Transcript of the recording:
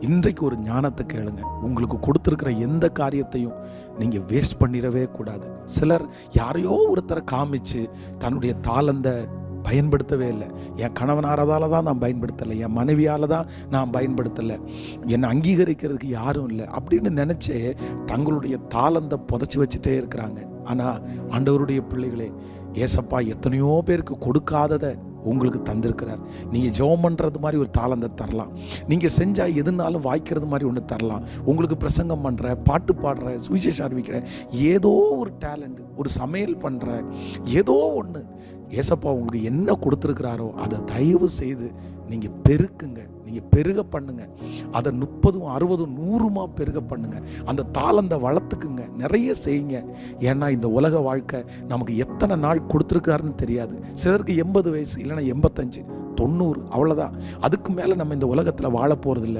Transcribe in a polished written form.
இன்றைக்கு ஒரு ஞானத்தை கேளுங்க. உங்களுக்கு கொடுத்துருக்கிற எந்த காரியத்தையும் நீங்கள் வேஸ்ட் பண்ணிடவே கூடாது. சிலர் யாரையோ ஒருத்தரை காமிச்சு தன்னுடைய தாளந்தை பயன்படுத்தவே இல்லை. என் கணவனாரதால தான் நான் பயன்படுத்தலை, என் மனைவியால் தான் நான் பயன்படுத்தலை, என்னை அங்கீகரிக்கிறதுக்கு யாரும் இல்லை அப்படின்னு நினச்சே தங்களுடைய தாளந்தை புதைச்சி வச்சுட்டே இருக்கிறாங்க. ஆனால் ஆண்டவருடைய பிள்ளைகளே, ஏசப்பா எத்தனையோ பேருக்கு கொடுக்காததை உங்களுக்கு தந்திருக்கிறார். நீங்கள் ஜெபம் பண்ணுறது மாதிரி ஒரு தாளந்தை தரலாம், நீங்கள் செஞ்சால் எதுனாலும் வாய்க்கிறது மாதிரி ஒன்று தரலாம், உங்களுக்கு பிரசங்கம் பண்ணுற, பாட்டு பாடுற, சுவிசேஷம் அறிவிக்கிற, ஏதோ ஒரு டேலண்ட், ஒரு சமையல் பண்ணுற, ஏதோ ஒன்று ஏசப்பா உங்களுக்கு என்ன கொடுத்துருக்கிறாரோ அதை தயவு செய்து நீங்கள் பெருக்குங்க, நீங்கள் பெருக பண்ணுங்க. அதை 30, 60, 100 பெருக பண்ணுங்க. அந்த தாளந்தை வளர்த்துக்குங்க, நிறைய செய்யுங்க. ஏன்னா இந்த உலக வாழ்க்கை நமக்கு எத்தனை நாள் கொடுத்துருக்காருன்னு தெரியாது. சிலருக்கு 80 வயசு, இல்லைன்னா 85, 90, அவ்வளோதான். அதுக்கு மேலே நம்ம இந்த உலகத்தில் வாழ போகிறதில்ல.